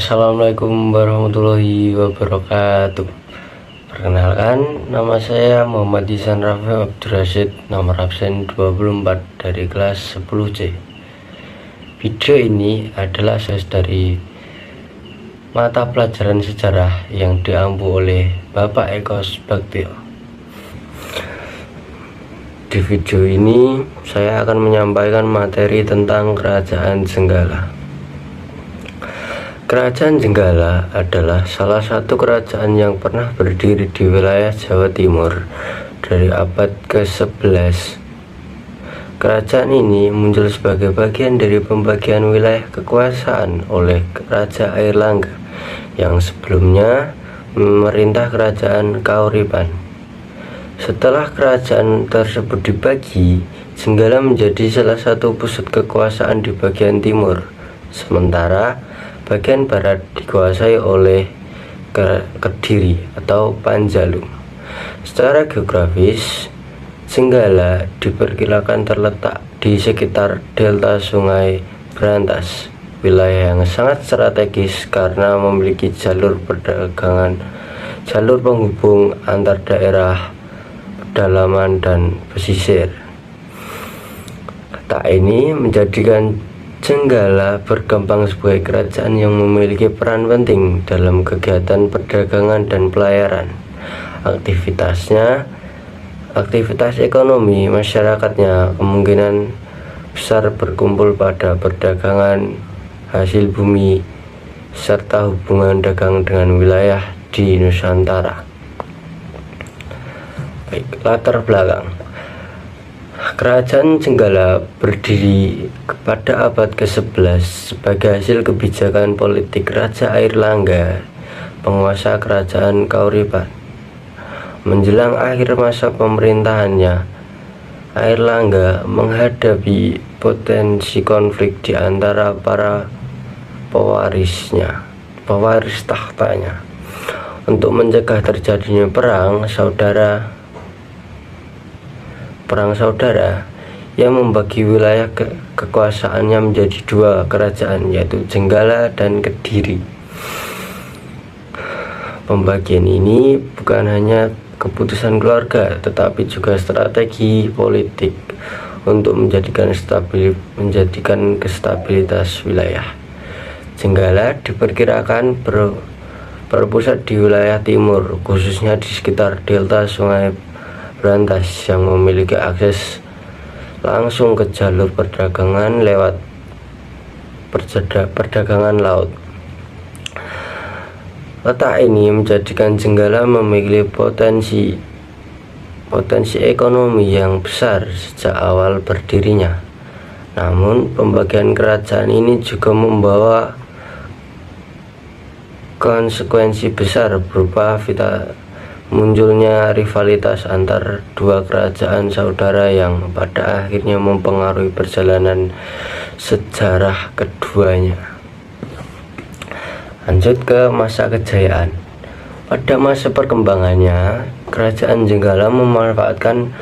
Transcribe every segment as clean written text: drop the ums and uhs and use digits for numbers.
Assalamualaikum warahmatullahi wabarakatuh. Perkenalkan, nama saya Muhammad Ihsan Rafi Abdurrashid, nomor absen 24 dari kelas 10C. Video ini adalah dari mata pelajaran sejarah yang diampu oleh Bapak Eko Subaktio. Di video ini saya akan menyampaikan materi tentang Kerajaan Jenggala. Kerajaan Jenggala adalah salah satu kerajaan yang pernah berdiri di wilayah Jawa Timur dari abad ke-11. Kerajaan ini muncul sebagai bagian dari pembagian wilayah kekuasaan oleh Raja Airlangga yang sebelumnya memerintah Kerajaan Kauripan. Setelah kerajaan tersebut dibagi, Jenggala menjadi salah satu pusat kekuasaan di bagian timur, sementara bagian barat dikuasai oleh Kediri atau Panjalu. Secara geografis, Jenggala diperkirakan terletak di sekitar delta Sungai Brantas, wilayah yang sangat strategis karena memiliki jalur perdagangan, jalur penghubung antar daerah pedalaman dan pesisir. Letak ini menjadikan Jenggala berkembang sebagai kerajaan yang memiliki peran penting dalam kegiatan perdagangan dan pelayaran. Aktivitas ekonomi masyarakatnya kemungkinan besar berkumpul pada perdagangan hasil bumi serta hubungan dagang dengan wilayah di Nusantara. Baik, latar belakang. Kerajaan Jenggala berdiri pada abad ke-11 sebagai hasil kebijakan politik Raja Airlangga, penguasa Kerajaan Kauripan. Menjelang akhir masa pemerintahannya, Airlangga menghadapi potensi konflik di antara para pewaris tahtanya. Untuk mencegah terjadinya perang saudara yang membagi wilayah kekuasaannya menjadi dua kerajaan, yaitu Jenggala dan Kediri. Pembagian ini bukan hanya keputusan keluarga, tetapi juga strategi politik untuk menjadikan kestabilitas wilayah. Jenggala diperkirakan berpusat di wilayah timur, khususnya di sekitar delta Sungai Brantas yang memiliki akses langsung ke jalur perdagangan lewat perdagangan laut. Letak ini menjadikan Jenggala memiliki potensi ekonomi yang besar sejak awal berdirinya. Namun, pembagian kerajaan ini juga membawa konsekuensi besar berupa munculnya rivalitas antar dua kerajaan saudara yang pada akhirnya mempengaruhi perjalanan sejarah keduanya. Lanjut ke masa kejayaan. Pada masa perkembangannya, Kerajaan Jenggala memanfaatkan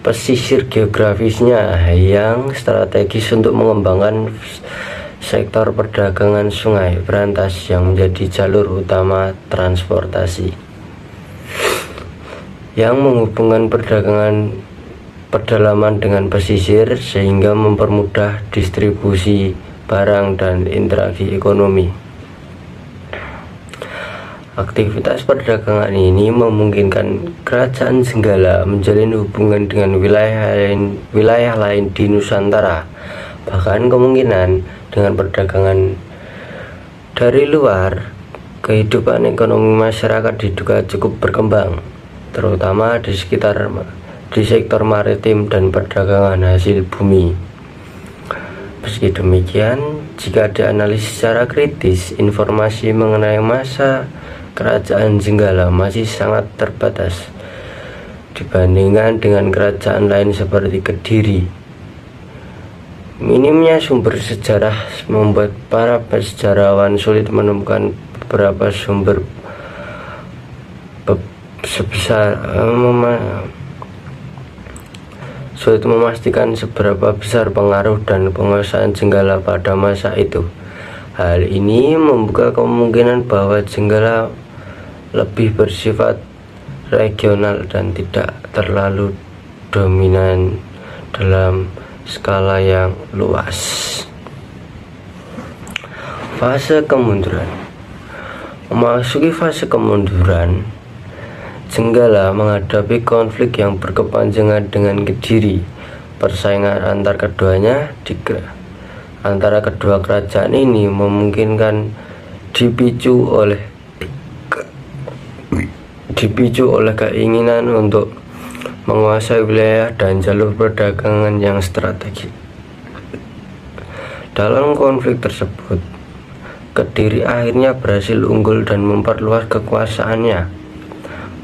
pesisir geografisnya yang strategis untuk mengembangkan sektor perdagangan Sungai Brantas yang menjadi jalur utama transportasi yang menghubungkan perdagangan pedalaman dengan pesisir sehingga mempermudah distribusi barang dan interaksi ekonomi. Aktivitas perdagangan ini memungkinkan Kerajaan Jenggala menjalin hubungan dengan wilayah lain di Nusantara. Bahkan kemungkinan dengan perdagangan dari luar, kehidupan ekonomi masyarakat diduga cukup berkembang, terutama di sektor maritim dan perdagangan hasil bumi. Meski demikian, jika dianalisis secara kritis, informasi mengenai masa Kerajaan Jenggala masih sangat terbatas dibandingkan dengan kerajaan lain seperti Kediri. Minimnya sumber sejarah membuat para sejarawan sulit menemukan beberapa sumber sulit memastikan seberapa besar pengaruh dan penguasaan Jenggala pada masa itu. Hal ini membuka kemungkinan bahwa Jenggala lebih bersifat regional dan tidak terlalu dominan dalam skala yang luas. Fase kemunduran. Memasuki fase kemunduran, Jenggala menghadapi konflik yang berkepanjangan dengan Kediri. Persaingan antara kedua kerajaan ini memungkinkan dipicu oleh keinginan untuk menguasai wilayah dan jalur perdagangan yang strategis. Dalam konflik tersebut, Kediri akhirnya berhasil unggul dan memperluas kekuasaannya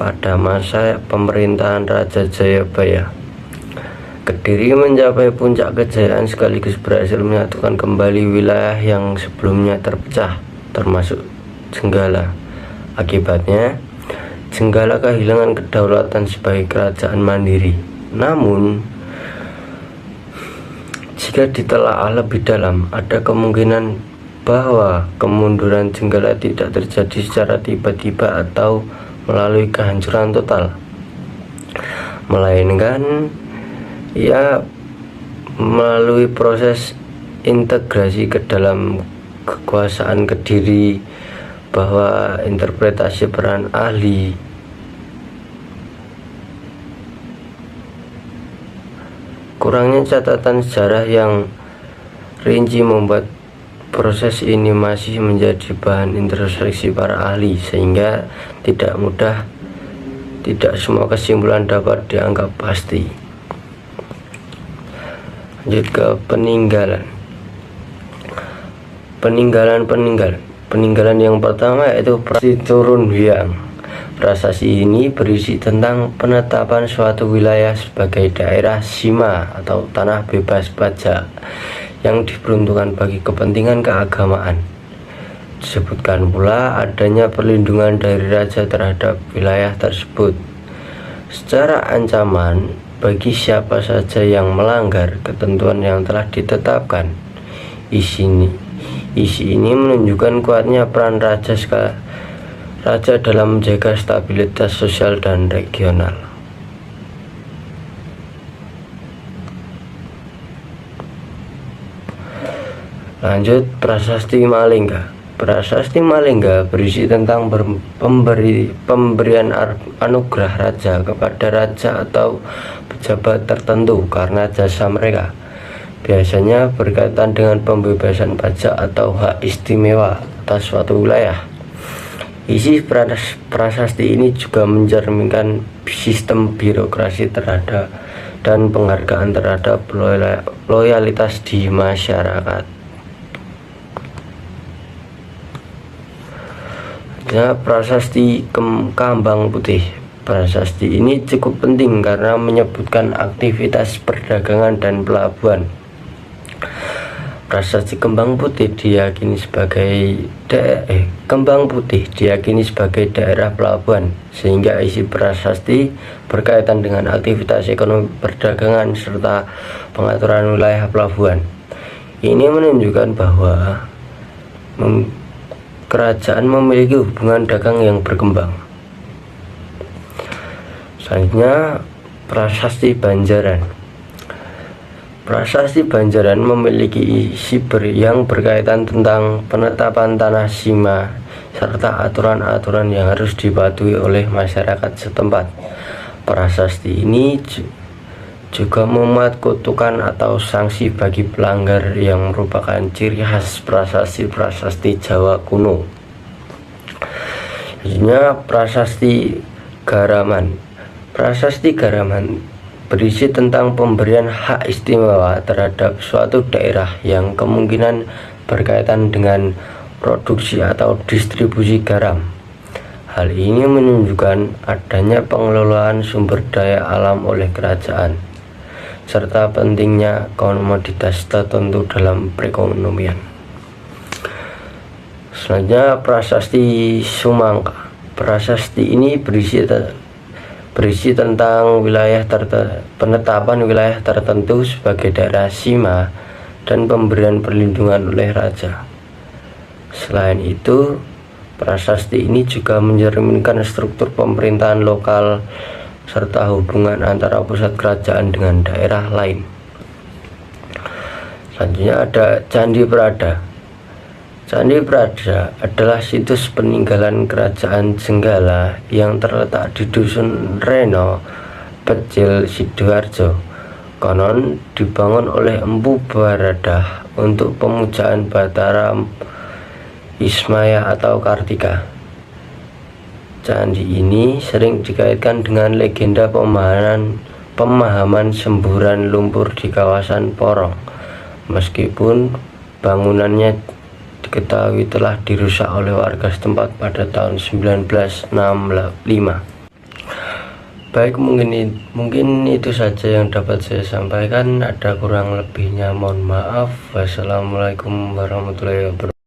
pada masa pemerintahan Raja Jayabaya. Kediri mencapai puncak kejayaan sekaligus berhasil menyatukan kembali wilayah yang sebelumnya terpecah, termasuk Jenggala. Akibatnya, Jenggala kehilangan kedaulatan sebagai kerajaan mandiri. Namun, jika ditelaah lebih dalam, ada kemungkinan bahwa kemunduran Jenggala tidak terjadi secara tiba-tiba atau melalui kehancuran total, melainkan ia melalui proses integrasi ke dalam kekuasaan Kediri, bahwa interpretasi peran ahli kurangnya catatan sejarah yang rinci membuat proses ini masih menjadi bahan introspeksi para ahli, sehingga tidak semua kesimpulan dapat dianggap pasti. Lanjut ke peninggalan yang pertama yaitu prasasti Turun Hyang. Prasasti ini berisi tentang penetapan suatu wilayah sebagai daerah sima atau tanah bebas pajak yang diperuntukkan bagi kepentingan keagamaan. Disebutkan pula adanya perlindungan dari raja terhadap wilayah tersebut secara ancaman bagi siapa saja yang melanggar ketentuan yang telah ditetapkan. Isi ini menunjukkan kuatnya peran raja dalam menjaga stabilitas sosial dan regional. Lanjut, Prasasti Malingga. Prasasti Malingga berisi tentang pemberian anugerah raja kepada raja atau pejabat tertentu karena jasa mereka. Biasanya berkaitan dengan pembebasan pajak atau hak istimewa atas suatu wilayah. Isi prasasti ini juga mencerminkan sistem birokrasi dan penghargaan terhadap loyalitas di masyarakat. Prasasti Kambang Putih. Prasasti ini cukup penting karena menyebutkan aktivitas perdagangan dan pelabuhan. Prasasti Kembang Putih diyakini sebagai daerah pelabuhan, sehingga isi prasasti berkaitan dengan aktivitas ekonomi perdagangan serta pengaturan wilayah pelabuhan. Ini menunjukkan bahwa kerajaan memiliki hubungan dagang yang berkembang. Selanjutnya, Prasasti Banjaran. Prasasti Banjaran memiliki isi yang berkaitan tentang penetapan tanah sima serta aturan-aturan yang harus dipatuhi oleh masyarakat setempat. Prasasti ini juga memuat kutukan atau sanksi bagi pelanggar yang merupakan ciri khas prasasti-prasasti Jawa kuno. Selanjutnya, Prasasti Garaman. Prasasti Garaman berisi tentang pemberian hak istimewa terhadap suatu daerah yang kemungkinan berkaitan dengan produksi atau distribusi garam. Hal ini menunjukkan adanya pengelolaan sumber daya alam oleh kerajaan, serta pentingnya komoditas tertentu dalam perekonomian. Selanjutnya, Prasasti Sumangka. Prasasti ini berisi tentang penetapan wilayah tertentu sebagai daerah sima dan pemberian perlindungan oleh raja. Selain itu, prasasti ini juga mencerminkan struktur pemerintahan lokal serta hubungan antara pusat kerajaan dengan daerah lain. Selanjutnya ada Candi Prada. Candi Prada adalah situs peninggalan kerajaan Jenggala yang terletak di Dusun Reno, Pecil, Sidoarjo. Konon dibangun oleh Empu Baradah untuk pemujaan Batara Ismaya atau Kartika. Candi ini sering dikaitkan dengan legenda pemahaman semburan lumpur di kawasan Porong, meskipun bangunannya diketahui telah dirusak oleh warga setempat pada tahun 1965. Baik, mungkin itu saja yang dapat saya sampaikan. Ada kurang lebihnya mohon maaf. Wassalamualaikum warahmatullahi wabarakatuh.